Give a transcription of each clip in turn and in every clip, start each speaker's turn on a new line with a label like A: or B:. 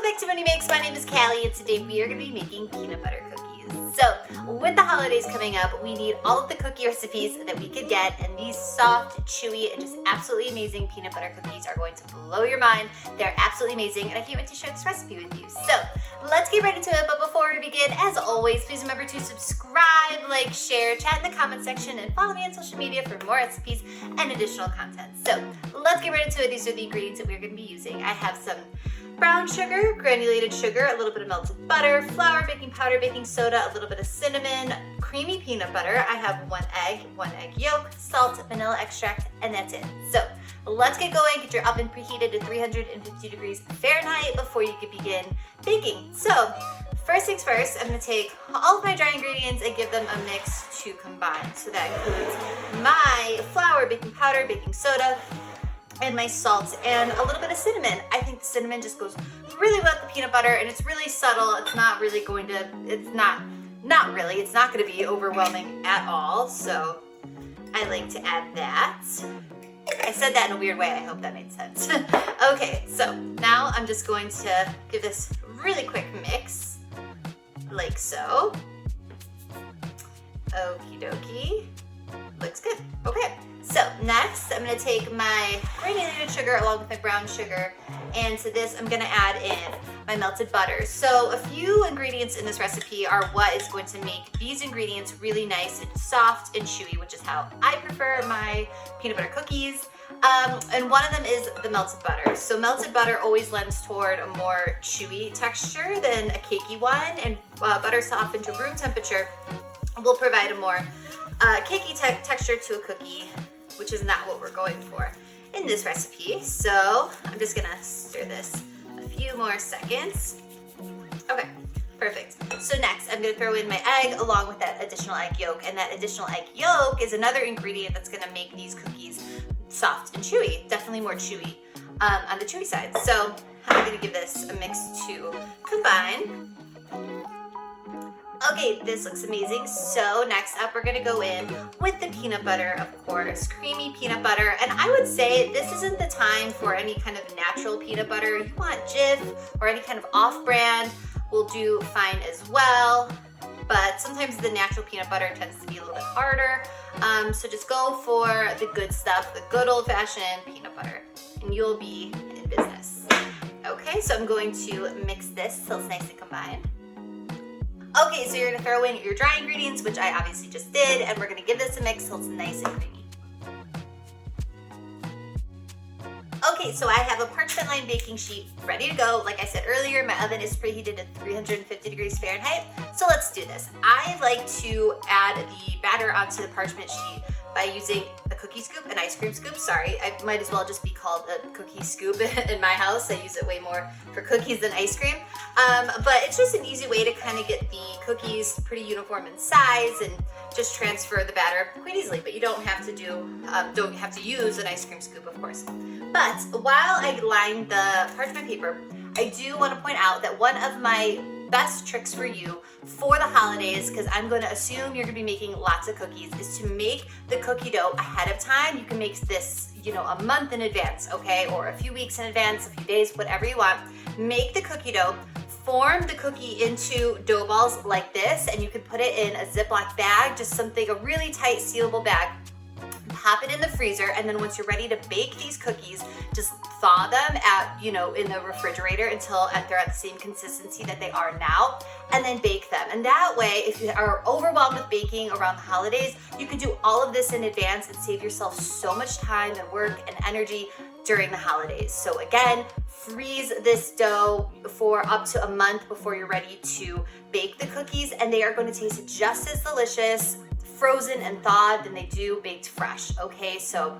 A: back to Money Makes. My name is Callie, and today we are going to be making peanut butter cookies. So, with the holidays coming up, we need all of the cookie recipes that we could get, and these soft, chewy, and just absolutely amazing peanut butter cookies are going to blow your mind. They're absolutely amazing, and I can't wait to share this recipe with you. So, let's get right into it, but before we begin, as always, please remember to subscribe, like, share, chat in the comment section, and follow me on social media for more recipes and additional content. So, let's get right into it. These are the ingredients that we're going to be using. I have some brown sugar, granulated sugar, a little bit of melted butter, flour, baking powder, baking soda, a little bit of cinnamon, creamy peanut butter. I have one egg yolk, salt, vanilla extract, and that's it. So let's get going. Get your oven preheated to 350 degrees Fahrenheit before you can begin baking. So first things first, I'm going to take all of my dry ingredients and give them a mix to combine. So that includes my flour, baking powder, baking soda, and my salt and a little bit of cinnamon. I think the cinnamon just goes really well with the peanut butter, and it's really subtle. It's not really going to, it's not going to be overwhelming at all. So I like to add that. I said that in a weird way. I hope that made sense. Okay, so now I'm just going to give this really quick mix, like so. Okie dokie. Looks good. Okay, so next I'm going to take my granulated sugar along with my brown sugar, and to this I'm going to add in my melted butter. So a few ingredients in this recipe are what is going to make these ingredients really nice and soft and chewy, which is how I prefer my peanut butter cookies. And one of them is the melted butter. So melted butter always lends toward a more chewy texture than a cakey one, and butter softened to room temperature will provide a more cakey texture to a cookie, which is not what we're going for in this recipe. So I'm just gonna stir this a few more seconds. Okay, perfect. So next I'm gonna throw in my egg along with that additional egg yolk, and that additional egg yolk is another ingredient that's gonna make these cookies soft and chewy, definitely more chewy on the chewy side. So I'm gonna give this a mix to combine. Okay, this looks amazing. So next up, we're gonna go in with the peanut butter, of course, creamy peanut butter. And I would say this isn't the time for any kind of natural peanut butter. You want Jif or any kind of off-brand will do fine as well. But sometimes the natural peanut butter tends to be a little bit harder. So just go for the good stuff, the good old-fashioned peanut butter, and you'll be in business. Okay, so I'm going to mix this till it's nice and combined. Okay, so you're gonna throw in your dry ingredients, which I obviously just did, and we're gonna give this a mix till it's nice and creamy. Okay, so I have a parchment lined baking sheet ready to go. Like I said earlier, my oven is preheated at 350 degrees Fahrenheit. So let's do this. I like to add the batter onto the parchment sheet by using a cookie scoop, an ice cream scoop. Sorry, I might as well just be called a cookie scoop in my house. I use it way more for cookies than ice cream. But it's just an easy way to kind of get the cookies pretty uniform in size and just transfer the batter quite easily. But you don't have to use an ice cream scoop, of course. But while I line the parchment paper, I do want to point out that one of my best tricks for you for the holidays, because I'm going to assume you're going to be making lots of cookies, is to make the cookie dough ahead of time. You can make this, a month in advance, okay, or a few weeks in advance, a few days, whatever you want. Make the cookie dough, form the cookie into dough balls like this, and you can put it in a Ziploc bag, just something, a really tight sealable bag. Pop it in the freezer, and then once you're ready to bake these cookies, just thaw them in the refrigerator until they're at the same consistency that they are now, and then bake them. And that way, if you are overwhelmed with baking around the holidays, you can do all of this in advance and save yourself so much time and work and energy during the holidays. So again, freeze this dough for up to a month before you're ready to bake the cookies, and they are going to taste just as delicious frozen and thawed than they do baked fresh. Okay, so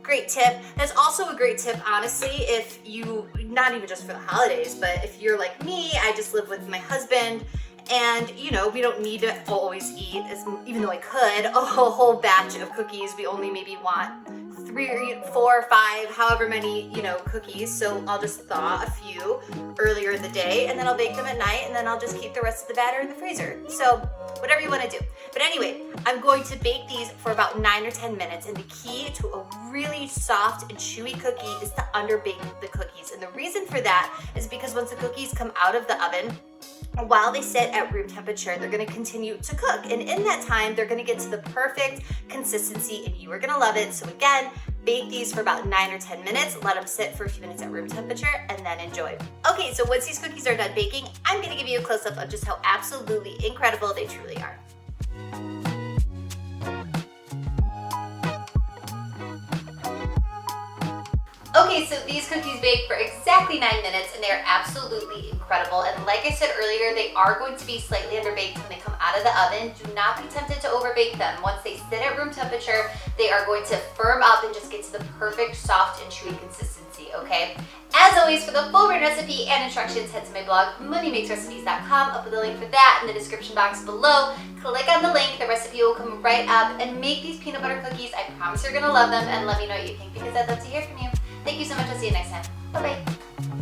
A: great tip. That's also a great tip, honestly, if you, not even just for the holidays, but if you're like me, I just live with my husband, and we don't need to always eat, even though I could, a whole batch of cookies. We only maybe want 3, 4, 5, however many, cookies. So I'll just thaw a few earlier in the day, and then I'll bake them at night, and then I'll just keep the rest of the batter in the freezer. So whatever you want to do. But anyway, I'm going to bake these for about 9 or 10 minutes, and the key to a really soft and chewy cookie is to underbake the cookies. And the reason for that is because once the cookies come out of the oven, while they sit at room temperature, they're gonna continue to cook. And in that time, they're gonna get to the perfect consistency and you are gonna love it. So again, bake these for about 9 or 10 minutes, let them sit for a few minutes at room temperature, and then enjoy. Okay, so once these cookies are done baking, I'm gonna give you a close-up of just how absolutely incredible they truly are. Okay, so these cookies bake for exactly 9 minutes and they are absolutely incredible. And like I said earlier, they are going to be slightly underbaked when they come out of the oven. Do not be tempted to overbake them. Once they sit at room temperature, they are going to firm up and just get to the perfect soft and chewy consistency, okay? As always, for the full written recipe and instructions, head to my blog, moneymakesrecipes.com. I'll put the link for that in the description box below. Click on the link, the recipe will come right up, and make these peanut butter cookies. I promise you're gonna love them, and let me know what you think because I'd love to hear from you. Thank you so much. I'll see you next time. Bye-bye.